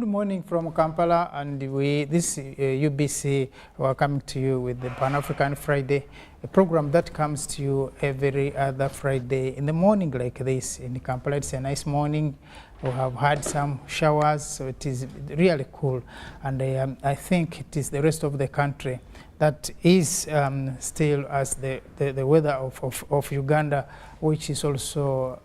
Good morning from Kampala, and this UBC, we're coming to you with the Pan-African Friday, a program that comes to you every other Friday in the morning like this. In Kampala, it's a nice morning. We have had some showers, so it is really cool. And I think it is the rest of the country that is still as the weather of Uganda, which is also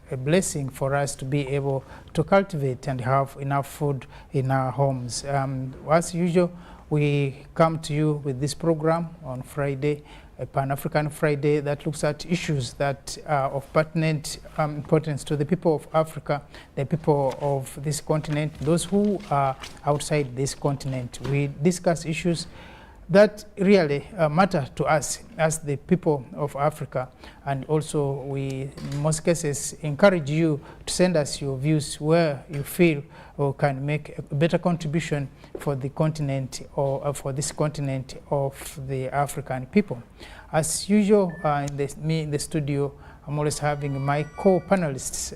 a blessing for us to be able to cultivate and have enough food in our homes. As usual, we come to you with this program on Friday, a Pan-African Friday that looks at issues that are of pertinent importance to the people of Africa, the people of this continent, those who are outside this continent. We discuss issues that really matter to us as the people of Africa, and also we in most cases encourage you to send us your views where you feel or can make a better contribution for the continent or for this continent of the African people. As usual, in the studio, I'm always having my co-panelists,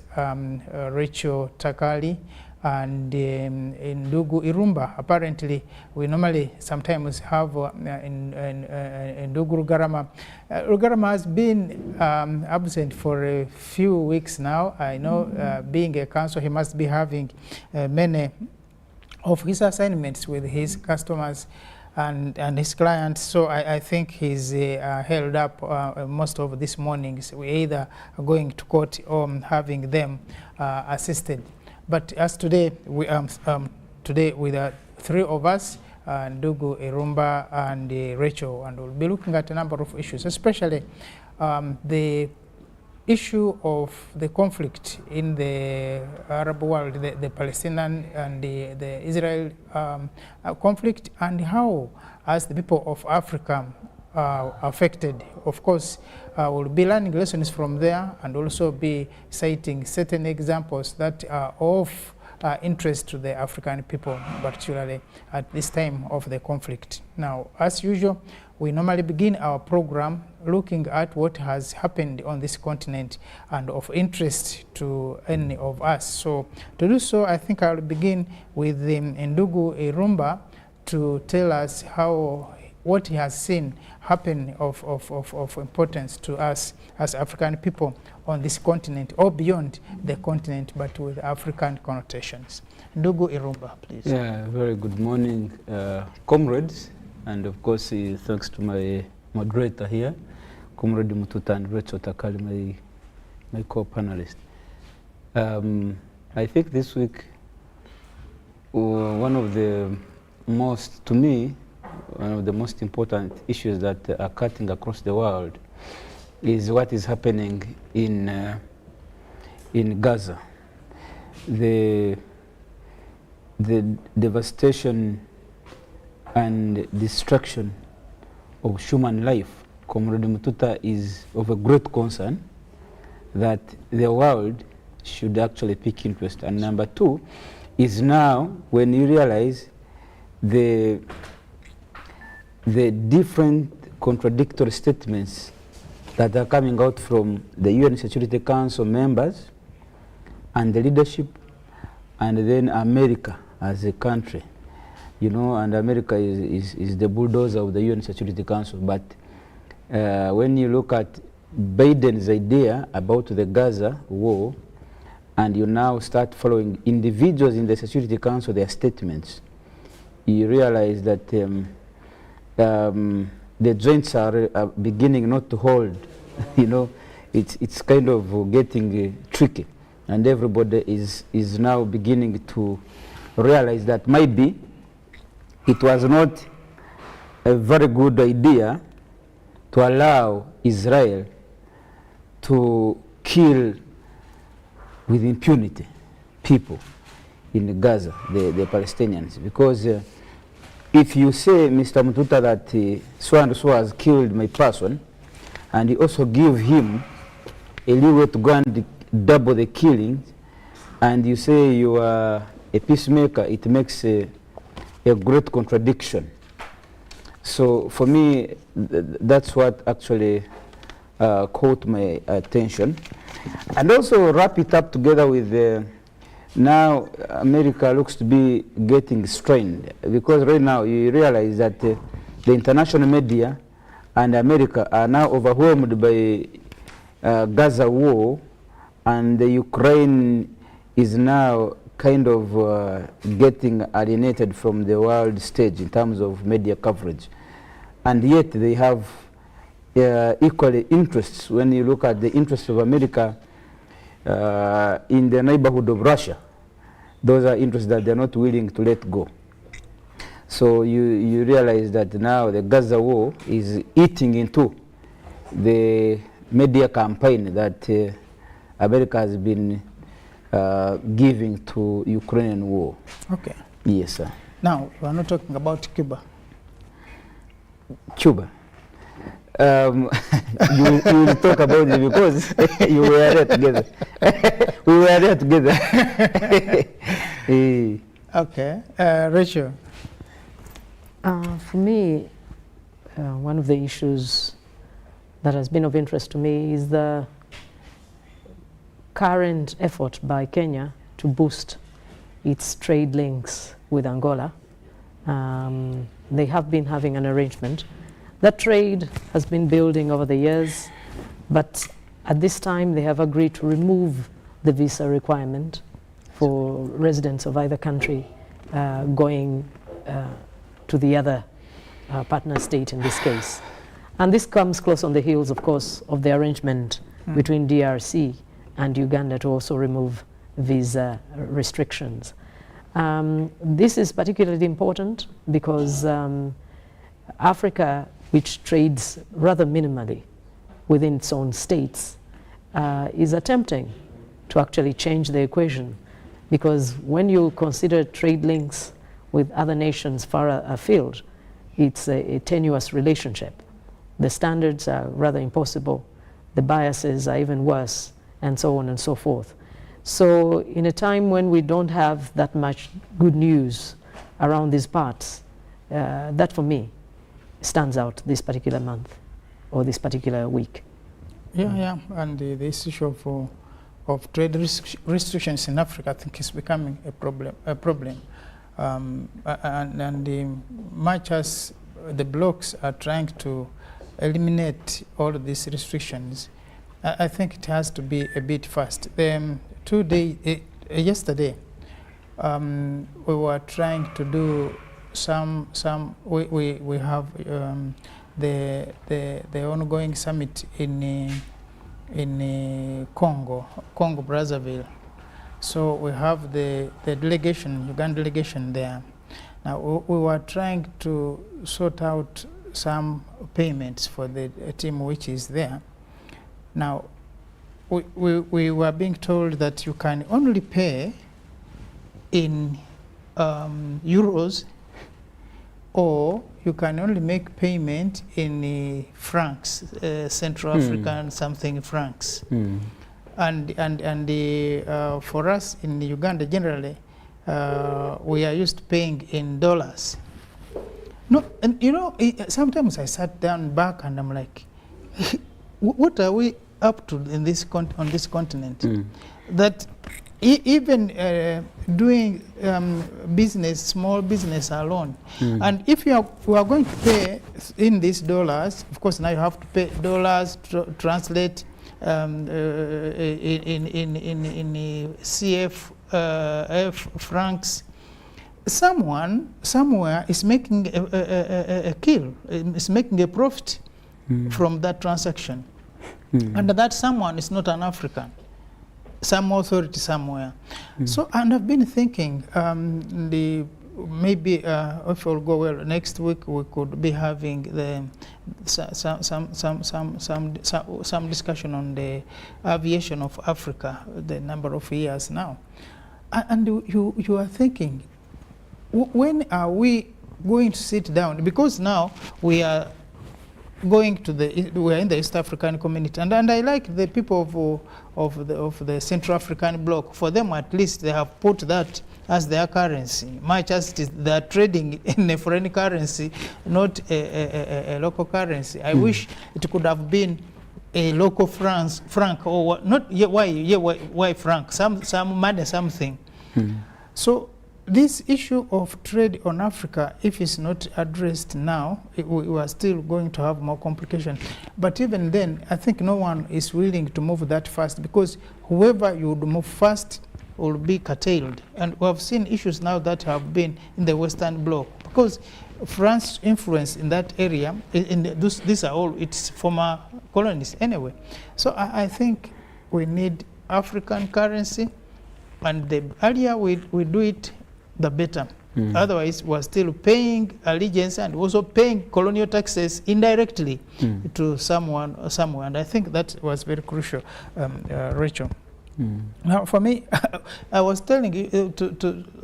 Rachel Takali and Ndugu Irumba. Apparently, we normally sometimes have Ndugu Rugarama. Rugarama has been absent for a few weeks now. I know, being a counsel, he must be having many of his assignments with his customers and his clients, so I think he's held up most of these mornings. We're either going to court or having them assisted. But as today, today with three of us, Ndugu Irumba and Rachel, and we'll be looking at a number of issues, especially the issue of the conflict in the Arab world, the Palestinian and the Israel conflict, and how, as the people of Africa, affected. Of course, we'll be learning lessons from there and also be citing certain examples that are of interest to the African people, particularly at this time of the conflict. Now, as usual, we normally begin our program looking at what has happened on this continent and of interest to any of us. So to do so, I think I'll begin with Ndugu Irumba to tell us what he has seen happen of importance to us as African people on this continent or beyond the continent, but with African connotations. Ndugu Irumba, please. Yeah, very good morning, comrades, and of course, thanks to my moderator here, Comrade Mututa, and Rachel Takali, my co-panelist. I think this week, one of the most, to me, one of the most important issues that are cutting across the world is what is happening in Gaza. The devastation and destruction of human life, Comrade Mututa, is of a great concern that the world should actually take interest. And number two is now when you realize the different contradictory statements that are coming out from the UN Security Council members and the leadership, and then America as a country, you know, and America is the bulldozer of the UN Security Council. But when you look at Biden's idea about the Gaza war, and you now start following individuals in the Security Council, their statements, you realize that the joints are beginning not to hold. You know, it's kind of getting tricky, and everybody is now beginning to realize that maybe it was not a very good idea to allow Israel to kill with impunity people in Gaza, the Palestinians, because if you say, Mr. Mututa, that so and so has killed my person, and you also give him a leeway to go and double the killings, and you say you are a peacemaker, it makes a great contradiction. So for me, that's what actually caught my attention. And also wrap it up together with now America looks to be getting strained, because right now you realize that the international media and America are now overwhelmed by Gaza War, and the Ukraine is now kind of getting alienated from the world stage in terms of media coverage. And yet they have equally interests. When you look at the interests of America in the neighborhood of Russia, those are interests that they're not willing to let go. So you realize that now the Gaza War is eating into the media campaign that America has been giving to Ukrainian war. Okay. Yes, sir. Now, we're not talking about Cuba. Cuba. You will talk about it because you were there together. We were there together. Okay. Rachel? For me, one of the issues that has been of interest to me is the current effort by Kenya to boost its trade links with Angola. They have been having an arrangement. That trade has been building over the years, but at this time they have agreed to remove the visa requirement for residents of either country going to the other partner state in this case. And this comes close on the heels, of course, of the arrangement between DRC and Uganda to also remove visa restrictions. This is particularly important because Africa, which trades rather minimally within its own states, is attempting to actually change the equation, because when you consider trade links with other nations far afield, it's a tenuous relationship. The standards are rather impossible, the biases are even worse, and so on and so forth. So in a time when we don't have that much good news around these parts, that for me stands out this particular month or this particular week. Yeah, and this issue of trade restrictions in Africa, I think, is becoming a problem. Much as the blocs are trying to eliminate all of these restrictions, I think it has to be a bit fast. Yesterday, we were trying to do we have the ongoing summit in Congo Brazzaville. So we have the delegation, Uganda delegation there. Now we were trying to sort out some payments for the team which is there. Now we were being told that you can only pay in euros, or you can only make payment in francs, Central African something francs. And for us in Uganda generally, we are used to paying in dollars. No, and you know, sometimes I sat down back and I'm like, what are we up to in this on this continent? That even doing business, small business alone, and if we are going to pay in these dollars, of course now you have to pay dollars, translate in CF, francs. Someone somewhere is making a kill, is making a profit from that transaction, and that someone is not an African, some authority somewhere. So, and I've been thinking, maybe if it will go well, next week we could be having some discussion on the aviation of Africa, the number of years now, and you are thinking, when are we going to sit down? Because now we are going to we are in the East African community, and I like the people of the Central African bloc. For them, at least, they have put that as their currency, much as it is they are trading in a foreign currency, not a local currency. I wish it could have been a local franc, or not. Why franc? Some money, something. So this issue of trade on Africa, if it's not addressed now, we are still going to have more complications. But even then, I think no one is willing to move that fast, because whoever you would move fast will be curtailed. And we have seen issues now that have been in the Western Bloc, because France's influence in that area, these are all its former colonies anyway. So I think we need African currency, and the earlier we do it, the better. Otherwise, we're still paying allegiance and also paying colonial taxes indirectly to someone somewhere. And I think that was very crucial, Rachel. Now, for me, I was telling you,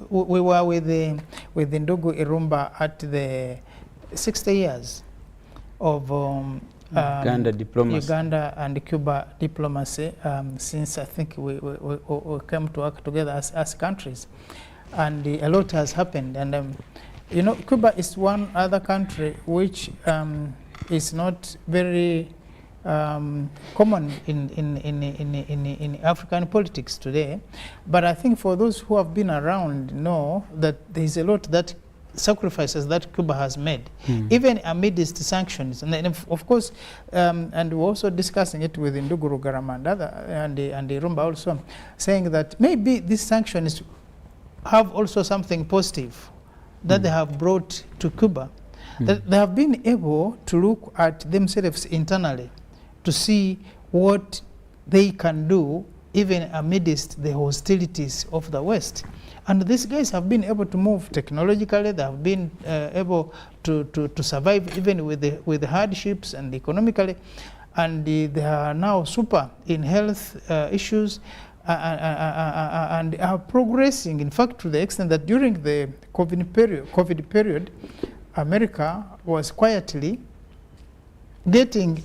we were with Ndugu Irumba at the 60 years of Uganda diplomacy. Uganda and Cuba diplomacy, since I think we came to work together as countries. And a lot has happened. And, you know, Cuba is one other country which is not very common in African politics today. But I think for those who have been around know that there is a lot that sacrifices that Cuba has made, even amidst sanctions. And then of course, and we're also discussing it with Ndugu Rugarama and Irumba also, saying that maybe these sanctions have also something positive that they have brought to Cuba, that they have been able to look at themselves internally to see what they can do even amidst the hostilities of the West. And these guys have been able to move technologically, they have been able to survive even with the hardships and economically, and they are now super in health issues, and are progressing, in fact, to the extent that during the COVID period, America was quietly getting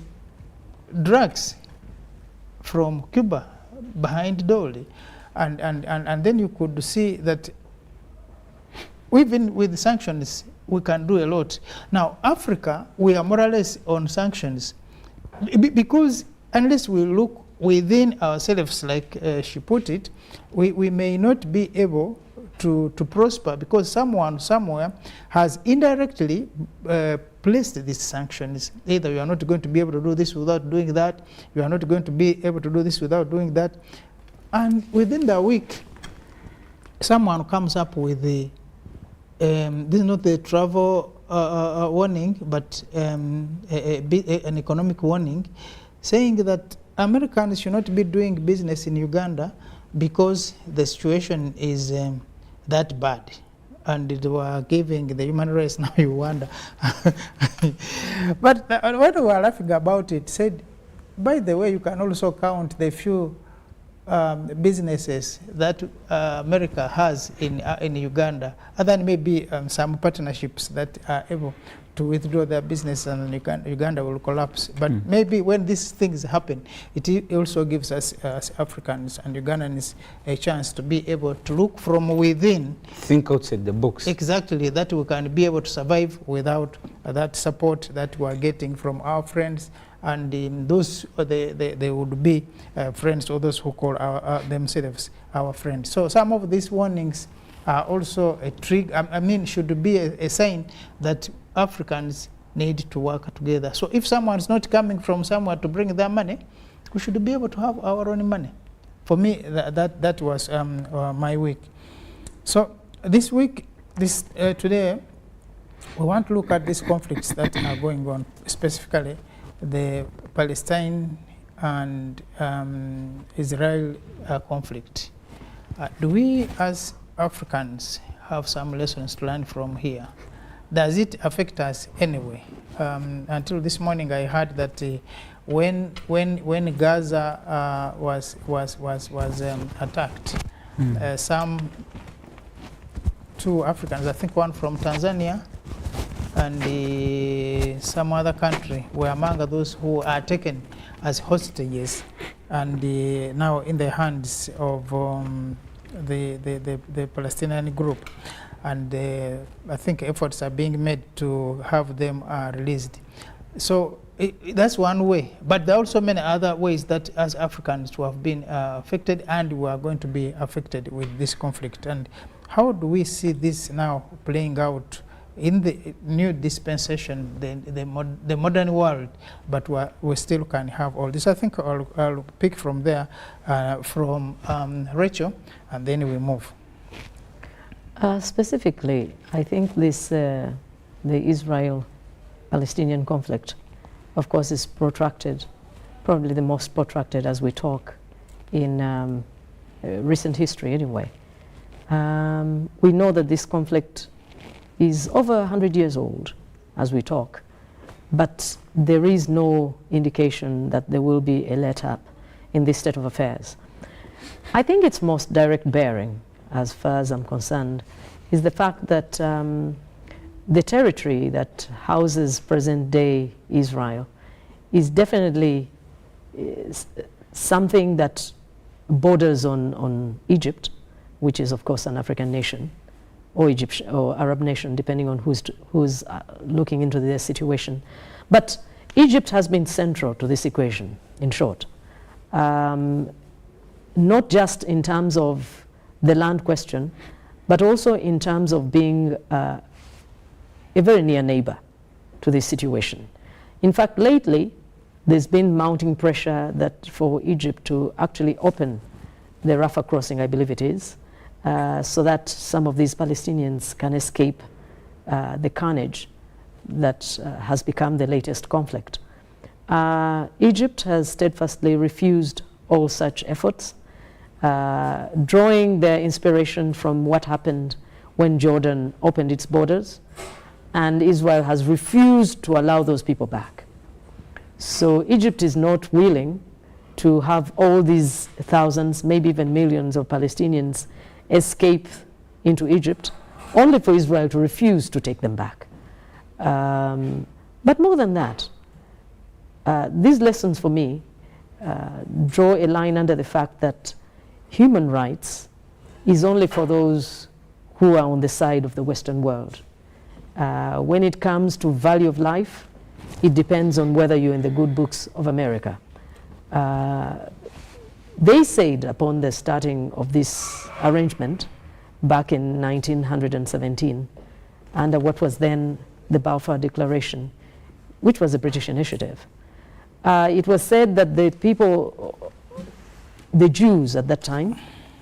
drugs from Cuba behind door. And then you could see that even with sanctions, we can do a lot. Now, Africa, we are more or less on sanctions, because unless we look within ourselves, like she put it, we may not be able to prosper, because someone somewhere has indirectly placed these sanctions. Either you are not going to be able to do this without doing that, you are not going to be able to do this without doing that. And within the week, someone comes up with the, this is not the travel warning, but an economic warning, saying that Americans should not be doing business in Uganda because the situation is that bad. And they were giving the human rights. Now you wonder. But when we were laughing about it, said, by the way, you can also count the few businesses that America has in Uganda, other than maybe some partnerships that are able to withdraw their business, and Uganda will collapse. But maybe when these things happen, it also gives us as Africans and Ugandans a chance to be able to look from within. Think outside the box. Exactly, that we can be able to survive without that support that we are getting from our friends. And those, they would be friends, or those who call themselves our friends. So some of these warnings are also a trigger, I mean, should be a sign that Africans need to work together. So if someone's not coming from somewhere to bring their money, we should be able to have our own money. For me, that was my week. So this week, today, we want to look at these conflicts that are going on, specifically the Palestine and Israel conflict. Do we as Africans have some lessons to learn from here? Does it affect us anyway? Until this morning, I heard that when Gaza was attacked, some two Africans, I think one from Tanzania and some other country, were among those who are taken as hostages, and now in the hands of the Palestinian group. And I think efforts are being made to have them released. So that's one way, but there are also many other ways that as Africans who have been affected and we are going to be affected with this conflict. And how do we see this now playing out in the new dispensation, the modern world, but we still can have all this? I think I'll pick from there, from Rachel, and then we move. Specifically, I think this, the Israel-Palestinian conflict, of course, is protracted, probably the most protracted as we talk in recent history anyway. We know that this conflict is over 100 years old as we talk, but there is no indication that there will be a let-up in this state of affairs. I think its most direct bearing, as far as I'm concerned, is the fact that the territory that houses present-day Israel is definitely something that borders on Egypt, which is of course an African nation, or Egyptian or Arab nation, depending on who's looking into their situation. But Egypt has been central to this equation, in short. Not just in terms of the land question, but also in terms of being a very near neighbor to this situation. In fact, lately, there's been mounting pressure that for Egypt to actually open the Rafah crossing, I believe it is, so that some of these Palestinians can escape the carnage that has become the latest conflict. Egypt has steadfastly refused all such efforts, drawing their inspiration from what happened when Jordan opened its borders, and Israel has refused to allow those people back. So Egypt is not willing to have all these thousands, maybe even millions of Palestinians escape into Egypt, only for Israel to refuse to take them back. But more than that, these lessons for me draw a line under the fact that human rights is only for those who are on the side of the Western world. When it comes to value of life, it depends on whether you're in the good books of America. They said upon the starting of this arrangement back in 1917, under what was then the Balfour Declaration, which was a British initiative, it was said that the people, the Jews at that time,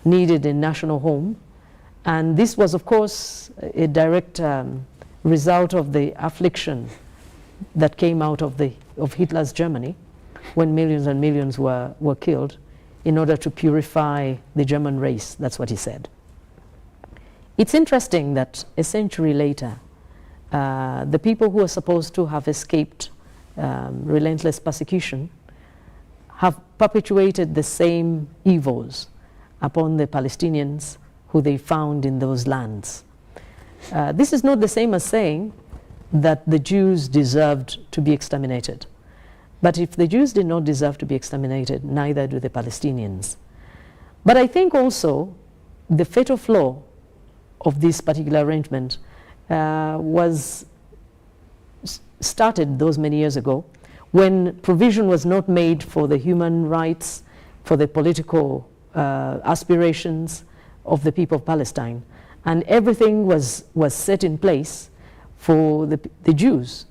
needed a national home, and this was of course a direct result of the affliction that came out of Hitler's Germany, when millions and millions were killed in order to purify the German race. That's what he said. It's interesting that a century later, the people who are supposed to have escaped relentless persecution have perpetuated the same evils upon the Palestinians who they found in those lands. This is not the same as saying that the Jews deserved to be exterminated. But if the Jews did not deserve to be exterminated, neither do the Palestinians. But I think also the fatal flaw of this particular arrangement was started those many years ago, when provision was not made for the human rights, for the political aspirations of the people of Palestine. And everything was set in place for the Jews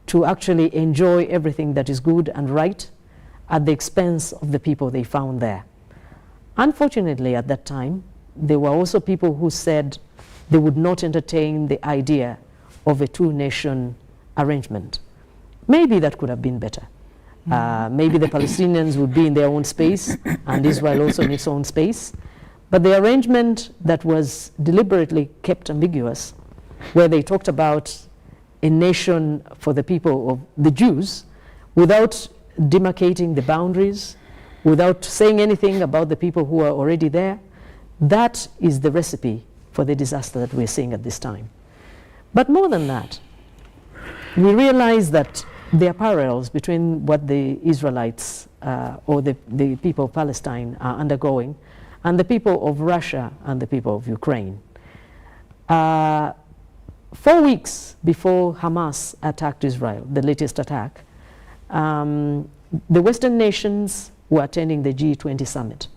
to actually enjoy everything that is good and right at the expense of the people they found there. Unfortunately, at that time, there were also people who said they would not entertain the idea of a two-nation arrangement. Maybe that could have been better. Maybe the Palestinians would be in their own space and Israel also in its own space. But the arrangement that was deliberately kept ambiguous, where they talked about a nation for the people of the Jews, without demarcating the boundaries, without saying anything about the people who are already there, that is the recipe for the disaster that we're seeing at this time. But more than that, we realize that there are parallels between what the Israelites or the people of Palestine are undergoing and the people of Russia and the people of Ukraine. 4 weeks before Hamas attacked Israel, the latest attack, the Western nations were attending the G20 summit.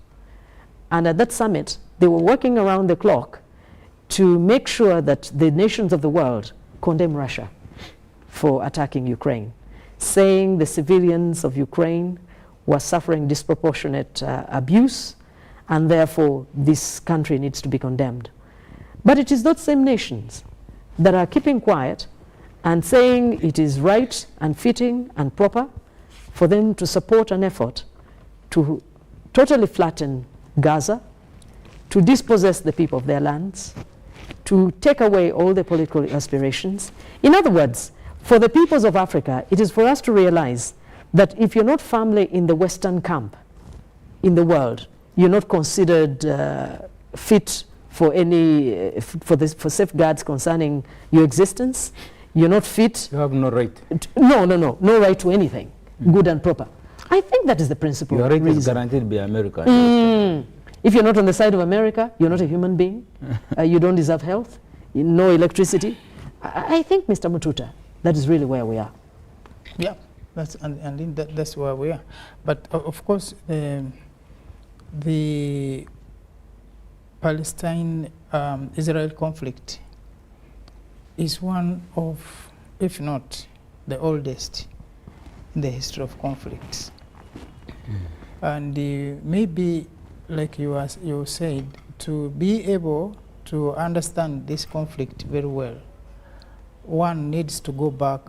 And at that summit, they were working around the clock to make sure that the nations of the world condemn Russia for attacking Ukraine, saying the civilians of Ukraine were suffering disproportionate abuse, and therefore this country needs to be condemned. But it is those same nations that are keeping quiet and saying it is right and fitting and proper for them to support an effort to totally flatten Gaza, to dispossess the people of their lands, to take away all their political aspirations. In other words, for the peoples of Africa, it is for us to realize that if you're not firmly in the Western camp in the world, you're not considered fit for any for safeguards concerning your existence. You're not fit. You have no right. No right to anything, good and proper. I think that is the principle. Your right reason. is guaranteed by America. If you're not on the side of America, you're not a human being. You don't deserve health, no electricity. I think, Mr. Mututa, that is really where we are. Yeah, that's that's where we are. But of course, the Palestine-Israel conflict is one of, if not the oldest in the history of conflicts. And maybe, like you said, to be able to understand this conflict very well, one needs to go back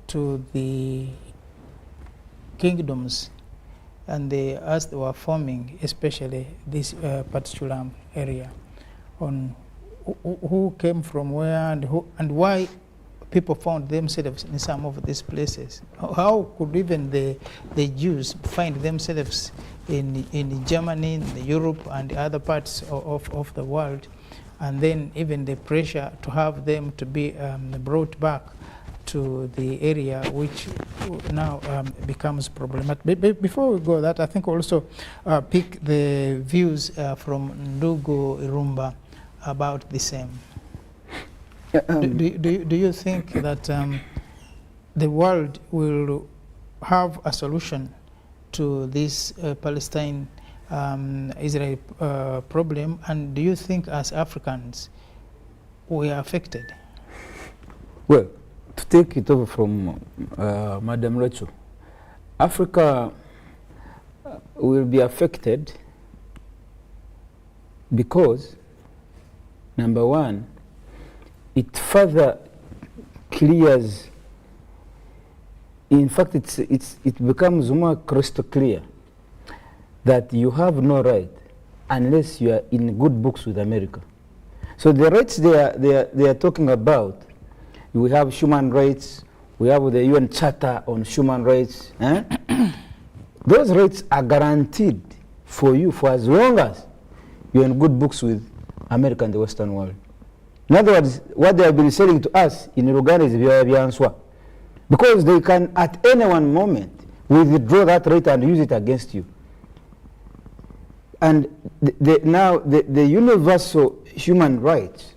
to the kingdoms and as they were forming, especially this particular area, on who came from where and why people found themselves in some of these places. How could even the Jews find themselves in Germany, in Europe, and other parts of the world, and then even the pressure to have them to be brought back to the area, which now becomes problematic. Before we go that, I think also pick the views from Ndugu Irumba about the same. Do you think that the world will have a solution to this Palestine-Israel problem, and do you think as Africans we are affected? Well, to take it over from Madam Rachel, Africa will be affected because, number one, it further clears, in fact it becomes more crystal clear that you have no right unless you are in good books with America. So the rights they are talking about, we have human rights, we have the UN Charter on Human Rights. Those rights are guaranteed for you for as long as you're in good books with America and the Western world. In other words, what they have been selling to us in Uganda is Bianswa. Because they can at any one moment withdraw that right and use it against you. And now the universal human rights,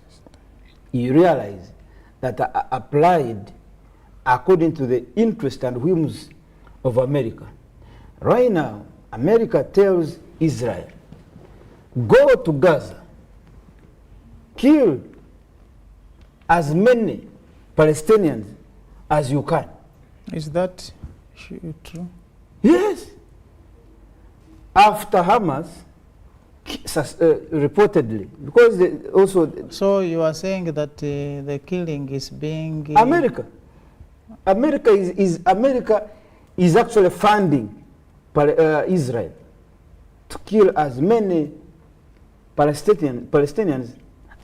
you realize, that are applied according to the interest and whims of America. Right now, America tells Israel, go to Gaza, kill as many Palestinians as you can. Is that true? Yes. After Hamas, reportedly, because they also... So you are saying that the killing is being... America is actually funding Israel to kill as many Palestinians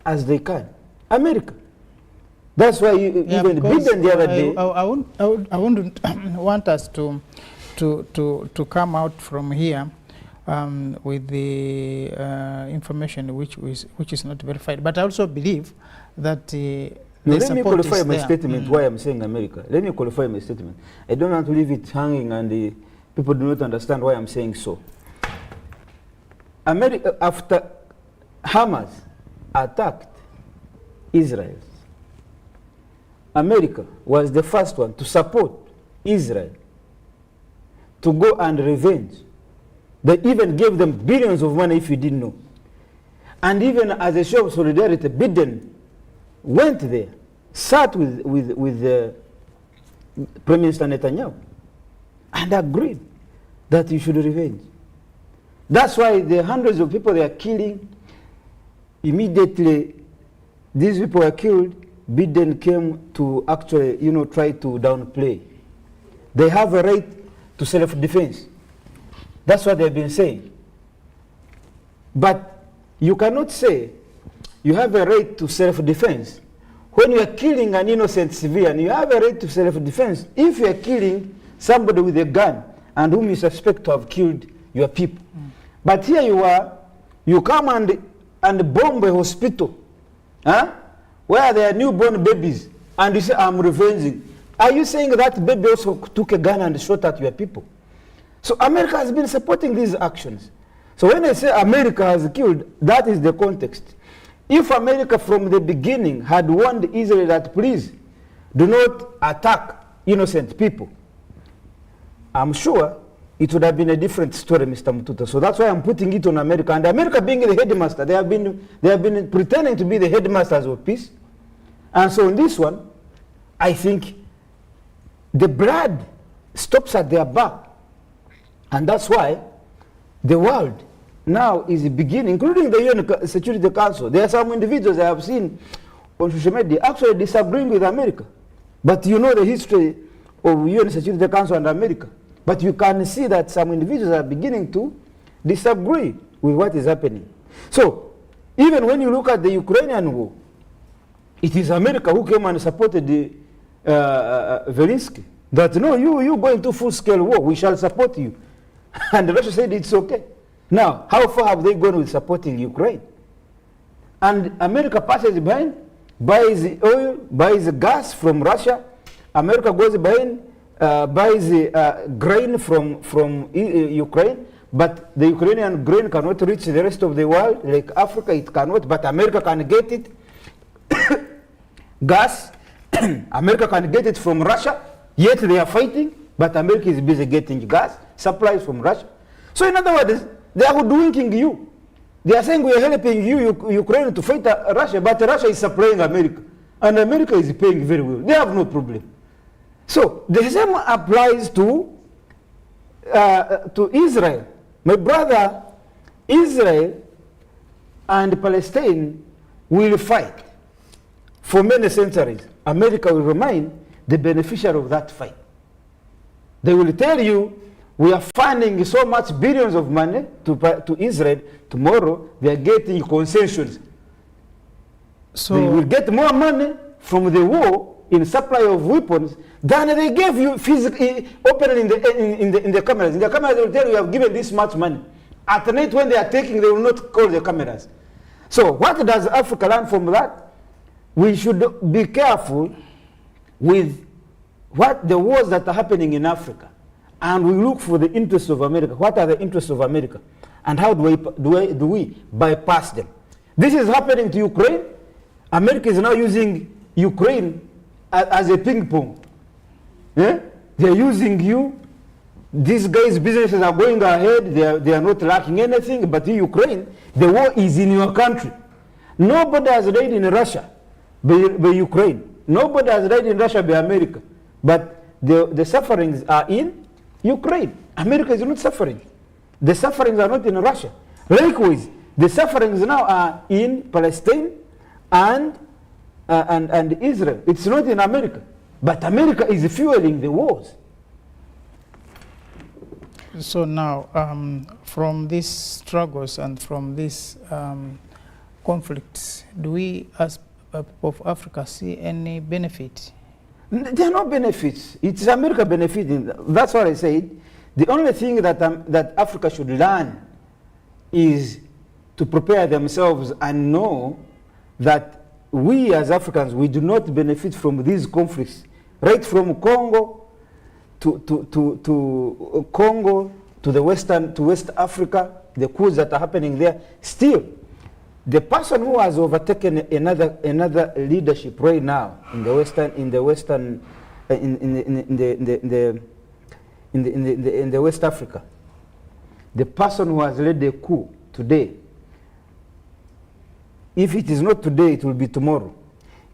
as they can. America. That's why even Biden the other day... I wouldn't want us to come out from here with the information which is not verified. But I also believe that let me qualify my statement why I'm saying America. Let me qualify my statement. I don't want to leave it hanging and people do not understand why I'm saying so. America, after Hamas attacked Israel, America was the first one to support Israel to go and revenge. They even gave them billions of money, if you didn't know. And even as a show of solidarity, Biden went there, sat with Prime Minister Netanyahu, and agreed that you should revenge. That's why the hundreds of people they are killing, immediately these people were killed, Biden came to actually, try to downplay. They have a right to self-defense. That's what they've been saying. But you cannot say you have a right to self-defense when you are killing an innocent civilian. You have a right to self-defense if you are killing somebody with a gun and whom you suspect to have killed your people. But here you are, you come and bomb a hospital, where there are newborn babies, and you say, I'm revenging. Are you saying that baby also took a gun and shot at your people? So America has been supporting these actions. So when I say America has killed, that is the context. If America from the beginning had warned Israel that please do not attack innocent people, I'm sure it would have been a different story, Mr. Mututa. So that's why I'm putting it on America. And America being the headmaster, they have been pretending to be the headmasters of peace. And so in this one, I think the blood stops at their back. And that's why the world now is beginning, including the UN Security Council. There are some individuals I have seen on social media actually disagreeing with America. But you know the history of UN Security Council and America. But you can see that some individuals are beginning to disagree with what is happening. So even when you look at the Ukrainian war, it is America who came and supported the Zelensky. That no, you go into full-scale war, we shall support you. And Russia said it's okay. Now, how far have they gone with supporting Ukraine? And America passes behind, buys oil, buys gas from Russia. America goes behind, buys grain from Ukraine. But the Ukrainian grain cannot reach the rest of the world, like Africa, it cannot. But America can get it. Gas, America can get it from Russia. Yet they are fighting, but America is busy getting gas supplies from Russia. So in other words, they are hoodwinking you. They are saying we are helping you, Ukraine, to fight Russia, but Russia is supplying America. And America is paying very well. They have no problem. So the same applies to Israel. My brother, Israel and Palestine will fight for many centuries. America will remain the beneficiary of that fight. They will tell you, we are funding so much billions of money to Israel. Tomorrow, they are getting concessions. So they will get more money from the war in supply of weapons than they gave you physically openly in the cameras. In the cameras, they will tell you, you have given this much money. At night, when they are taking, they will not call the cameras. So what does Africa learn from that? We should be careful with what the wars that are happening in Africa, and we look for the interests of America. What are the interests of America, and how do we bypass them? This is happening to Ukraine. America is now using Ukraine as a ping pong. Yeah? They are using you. These guys' businesses are going ahead. They are not lacking anything. But in Ukraine, the war is in your country. Nobody has died in Russia by Ukraine. Nobody has died in Russia by America. But the sufferings are in Ukraine. America is not suffering. The sufferings are not in Russia. Likewise, the sufferings now are in Palestine and Israel. It's not in America. But America is fueling the wars. So now, from these struggles and from these conflicts, do we as of Africa see any benefit? There are no benefits. It's America benefiting. That's what I said. The only thing that Africa should learn is to prepare themselves and know that we as Africans, we do not benefit from these conflicts. Right from Congo to Congo to West Africa, the coups that are happening there. Still, the person who has overtaken another leadership right now in in the West Africa, the person who has led the coup today, if it is not today, it will be tomorrow.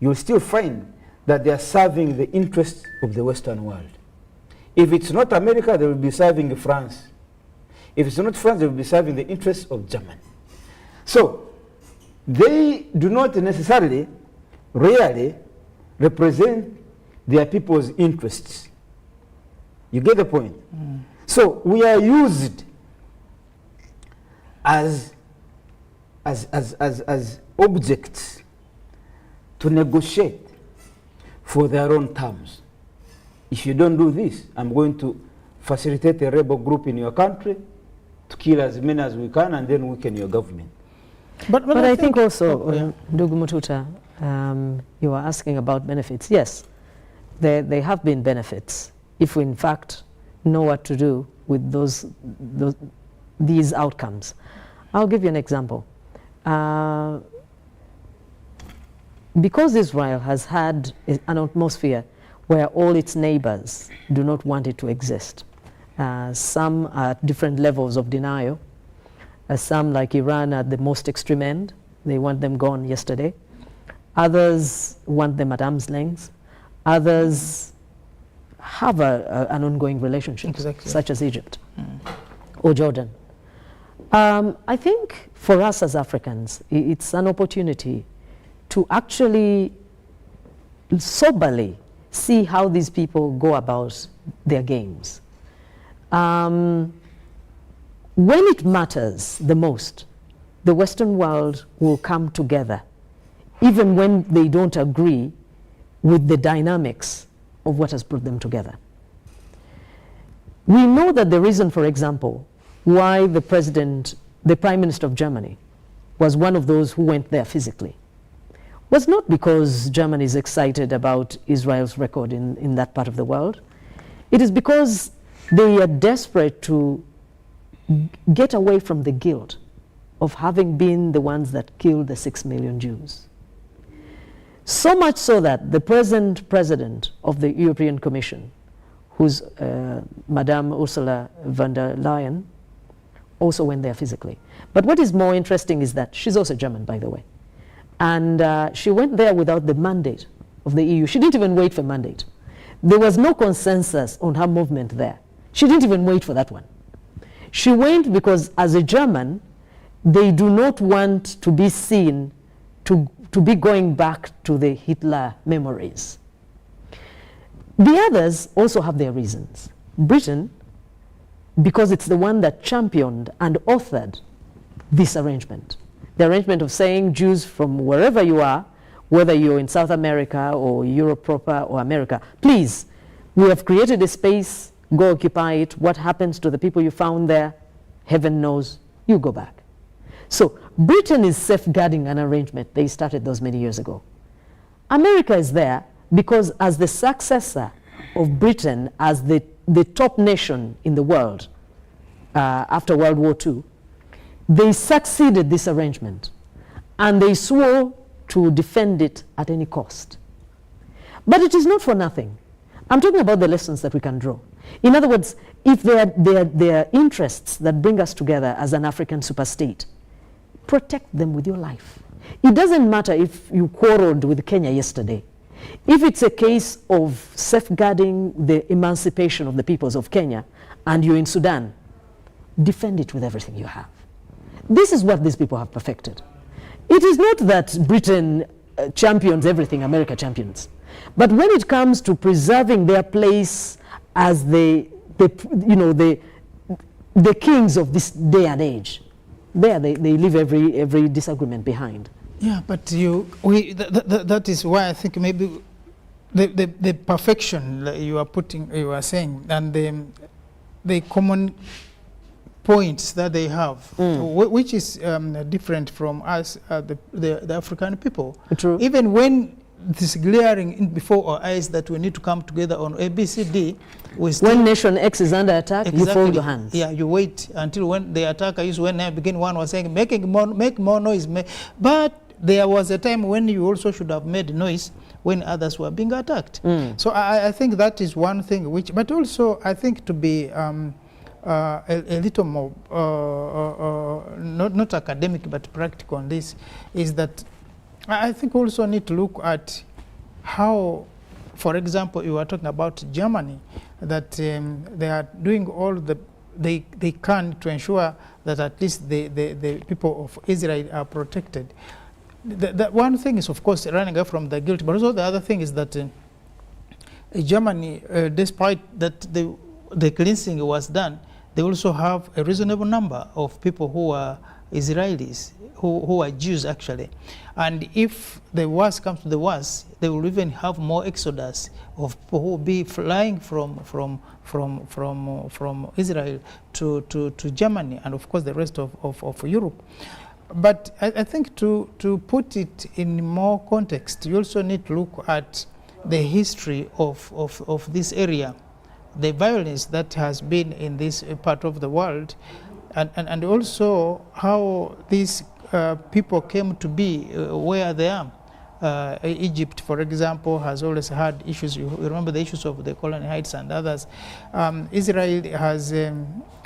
You'll still find that they are serving the interests of the Western world. If it's not America, they will be serving France. If it's not France, they will be serving the interests of Germany. So they do not necessarily, really represent their people's interests. You get the point? So we are used as objects to negotiate for their own terms. If you don't do this, I'm going to facilitate a rebel group in your country to kill as many as we can and then weaken your government. But I think also, Ndugu Mututa, you were asking about benefits. Yes, there have been benefits if we in fact know what to do with these outcomes. I'll give you an example. Because Israel has had an atmosphere where all its neighbors do not want it to exist, some are at different levels of denial, some like Iran at the most extreme end, they want them gone yesterday. Others want them at arm's length. Others have an ongoing relationship, such as Egypt or Jordan. I think for us as Africans, it's an opportunity to actually soberly see how these people go about their games. When it matters the most, the Western world will come together, even when they don't agree with the dynamics of what has brought them together. We know that the reason, for example, why the Prime Minister of Germany was one of those who went there physically was not because Germany is excited about Israel's record in that part of the world. It is because they are desperate to get away from the guilt of having been the ones that killed the 6 million Jews. So much so that the present president of the European Commission, who's Madame Ursula von der Leyen, also went there physically. But what is more interesting is that she's also German, by the way. And she went there without the mandate of the EU. She didn't even wait for mandate. There was no consensus on her movement there. She didn't even wait for that one. She went because, as a German, they do not want to be seen to be going back to the Hitler memories. The others also have their reasons. Britain, because it's the one that championed and authored this arrangement. The arrangement of saying Jews from wherever you are, whether you're in South America or Europe proper or America, please, we have created a space, go occupy it. What happens to the people you found there, heaven knows, you go back. So Britain is safeguarding an arrangement. They started those many years ago. America is there because as the successor of Britain as the top nation in the world after World War II, they succeeded this arrangement and they swore to defend it at any cost. But it is not for nothing. I'm talking about the lessons that we can draw. In other words, if there are interests that bring us together as an African superstate, protect them with your life. It doesn't matter if you quarreled with Kenya yesterday. If it's a case of safeguarding the emancipation of the peoples of Kenya and you're in Sudan, defend it with everything you have. This is what these people have perfected. It is not that Britain champions everything America champions. But when it comes to preserving their place as the kings of this day and age, they leave every disagreement behind. Yeah, but that is why I think maybe the perfection you are saying, and the common points that they have, which is different from us, the African people. True. Even when this glaring before our eyes that we need to come together on ABCD, when nation X is under attack, you fold your hands. Yeah, you wait until when the attacker is when I begin. One was saying make more noise, but there was a time when you also should have made noise when others were being attacked. So I think that is one thing which, but also I think to be a little more, not academic but practical on this, is that I think also need to look at how, for example, you were talking about Germany, that they are doing all they can to ensure that at least the people of Israel are protected. The one thing is, of course, running away from the guilt, but also the other thing is that Germany, despite that the cleansing was done, they also have a reasonable number of people who are Israelis, who are Jews actually. And if the worst comes to the worst, they will even have more exodus of people who will be flying from Israel to Germany and of course the rest of Europe. But I think to put it in more context, you also need to look at the history of this area, the violence that has been in this part of the world, and also how these people came to be where they are. Egypt, for example, has always had issues. You remember the issues of the Golan Heights and others. Israel has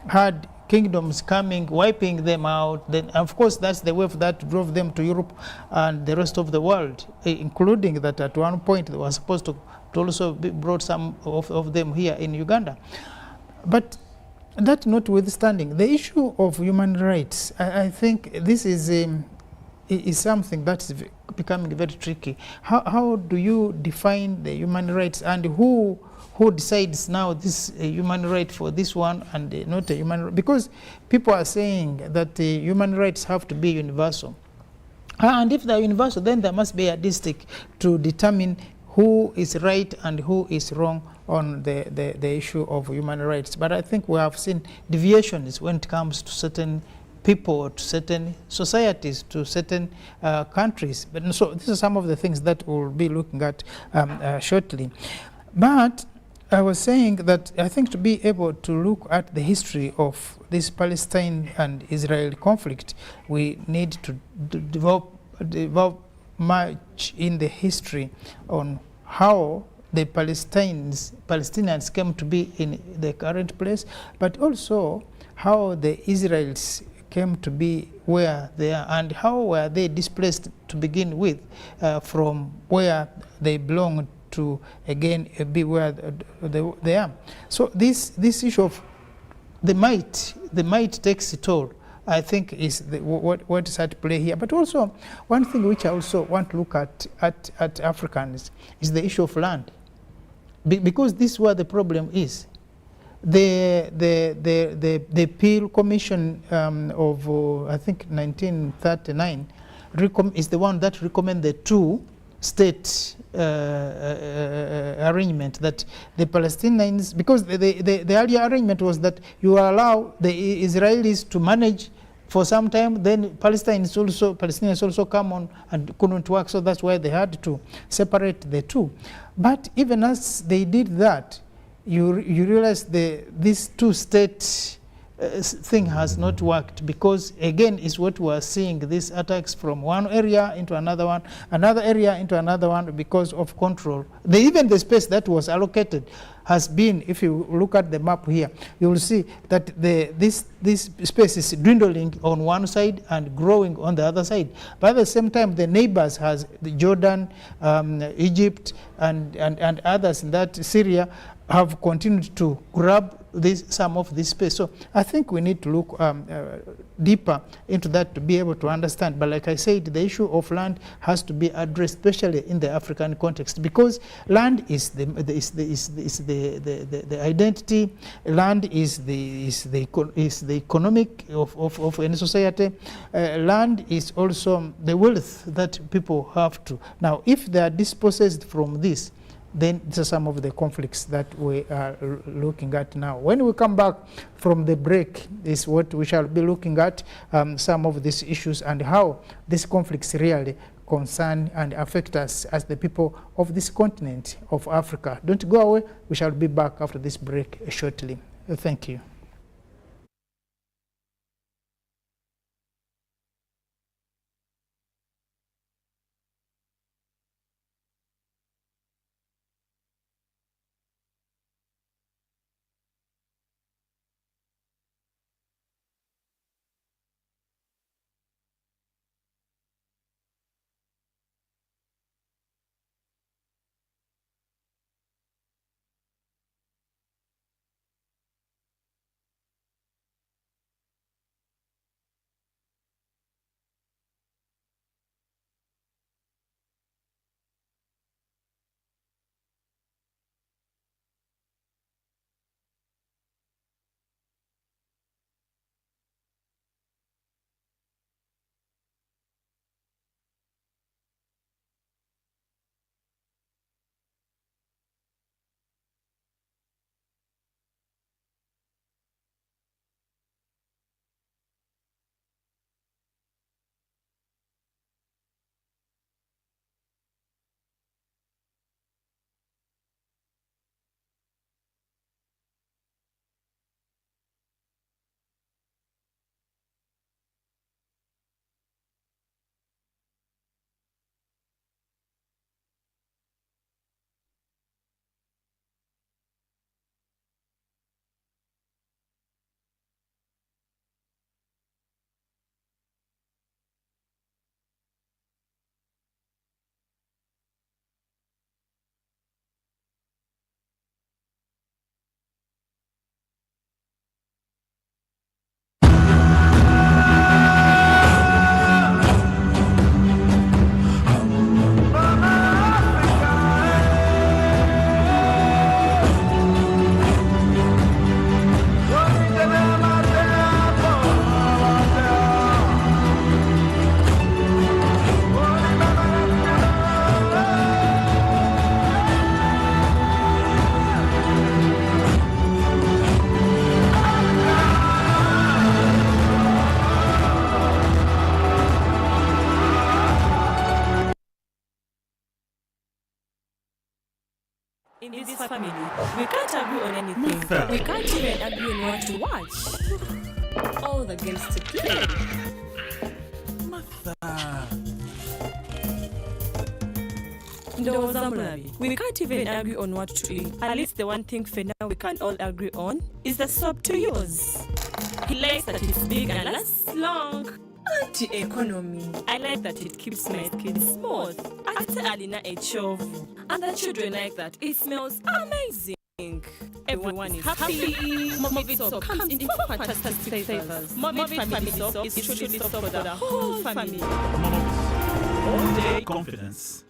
had kingdoms coming, wiping them out. Then, of course, that's the wave that drove them to Europe and the rest of the world, including that at one point they were supposed to also brought some of them here in Uganda. But that notwithstanding, the issue of human rights, I think this is something that is becoming very tricky. How do you define the human rights, and who decides now this human right for this one and not a human right? Because people are saying that human rights have to be universal. And if they're universal, then there must be a district to determine who is right and who is wrong on the issue of human rights. But I think we have seen deviations when it comes to certain people, to certain societies, to certain countries. But so these are some of the things that we'll be looking at shortly. But I was saying that I think to be able to look at the history of this Palestine and Israel conflict, we need to develop much in the history on how the Palestinians came to be in the current place, but also how the Israelis came to be where they are, and how were they displaced to begin with from where they belonged to again be where they are. So this issue of the might takes a toll, I think, is what is at play here. But also one thing which I also want to look at Africans is the issue of land, because this is where the problem is. The Peel Commission of I think 1939 is the one that recommended two-state arrangement, that the Palestinians, because the earlier arrangement was that you allow the Israelis to manage for some time, then Palestinians also come on and couldn't work, so that's why they had to separate the two. But even as they did that, you realize this two-state thing has not worked, because again is what we are seeing, these attacks from one area into another one, another area into another one, because of control. Even the space that was allocated has been, if you look at the map here, you will see that this space is dwindling on one side and growing on the other side. But at the same time, the neighbors has Jordan, Egypt, and others in that Syria have continued to grab some of this space. So I think we need to look deeper into that to be able to understand. But like I said, the issue of land has to be addressed, especially in the African context, because land is the identity. Land is the economic of any society. Land is also the wealth that people have to. Now, if they are dispossessed from this, then these are some of the conflicts that we are looking at now. When we come back from the break is what we shall be looking at, some of these issues and how these conflicts really concern and affect us as the people of this continent of Africa. Don't go away. We shall be back after this break shortly. Thank you. In this family, we can't agree on anything. We can't even agree on what to watch. All the games to play. We can't even agree on what to eat. At least the one thing for now we can't all agree on is the soap to use. He likes that it's big and lasts long. Anti-economy. I like that it keeps my skin smooth after Alina ate shovu. And the children like that. It smells amazing. Everyone is happy. Movie soap comes in four fantastic flavors. Movie family soap is truly soap for the whole family. All day confidence.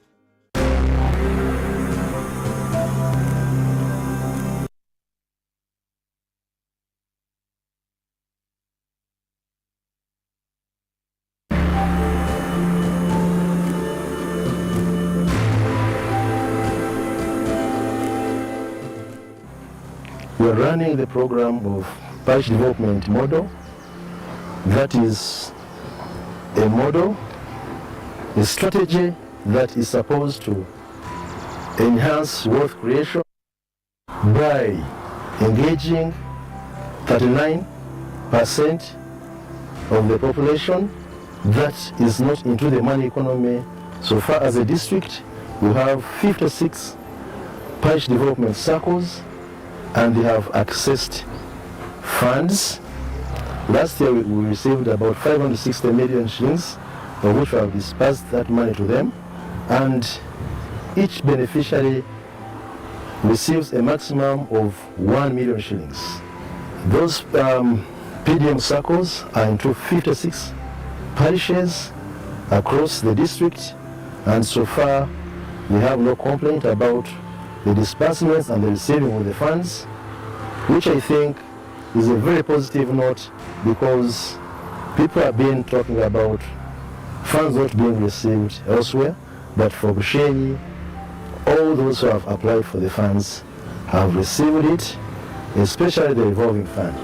We're running the program of parish development model. That is a model, a strategy that is supposed to enhance wealth creation by engaging 39% of the population that is not into the money economy. So far as a district, we have 56 parish development circles, and they have accessed funds. Last year we received about 560 million shillings, of which we have dispersed that money to them, and each beneficiary receives a maximum of 1 million shillings. Those PDM circles are into 56 parishes across the district, and so far we have no complaint about the disbursements and the receiving of the funds, which I think is a very positive note, because people have been talking about funds not being received elsewhere, but for Busheni, all those who have applied for the funds have received it, especially the revolving fund.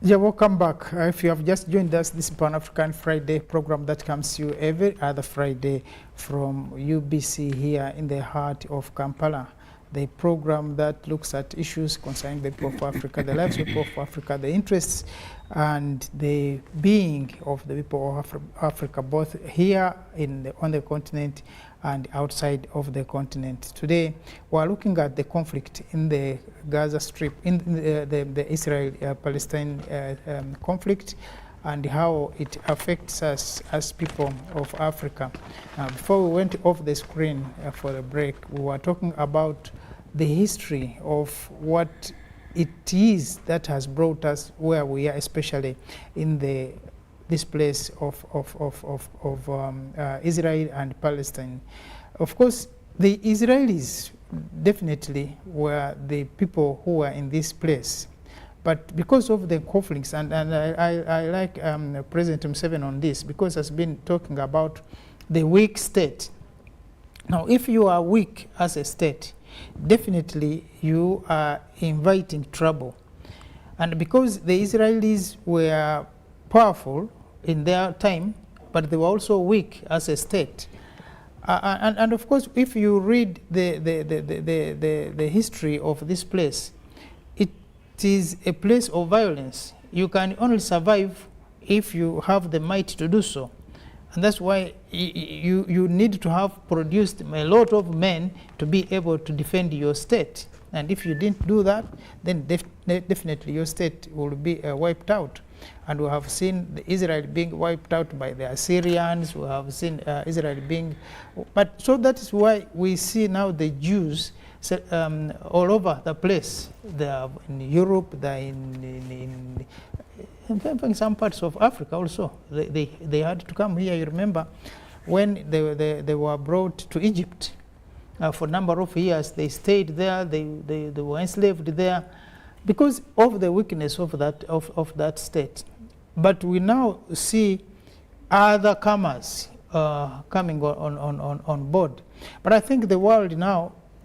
Yeah, welcome back. If you have just joined us, this Pan-African Friday program that comes to you every other Friday from UBC here in the heart of Kampala. The program that looks at issues concerning the people of Africa, the lives of the people of Africa, the interests and the being of the people of Africa, both here on the continent and outside of the continent. Today, we are looking at the conflict in the Gaza Strip, in the Israel-Palestinian conflict, and how it affects us as people of Africa. Before we went off the screen for the break, we were talking about the history of what it is that has brought us where we are, especially in this place of Israel and Palestine. Of course, the Israelis definitely were the people who were in this place. But because of the conflicts, and I like President Museveni on this, because he's been talking about the weak state. Now, if you are weak as a state, definitely you are inviting trouble. And because the Israelis were powerful in their time, but they were also weak as a state. And of course, if you read the history of this place, it is a place of violence. You can only survive if you have the might to do so. And that's why you need to have produced a lot of men to be able to defend your state. And if you didn't do that, then definitely your state will be wiped out. And we have seen Israel being wiped out by the Assyrians. We have seen Israel being, but so that is why we see now the Jews all over the place. They are in Europe, they are in some parts of Africa also. They had to come here. You remember when they were brought to Egypt. For a number of years, they stayed there, they were enslaved there because of the weakness of that state. But we now see other comers coming on board. But I think the world now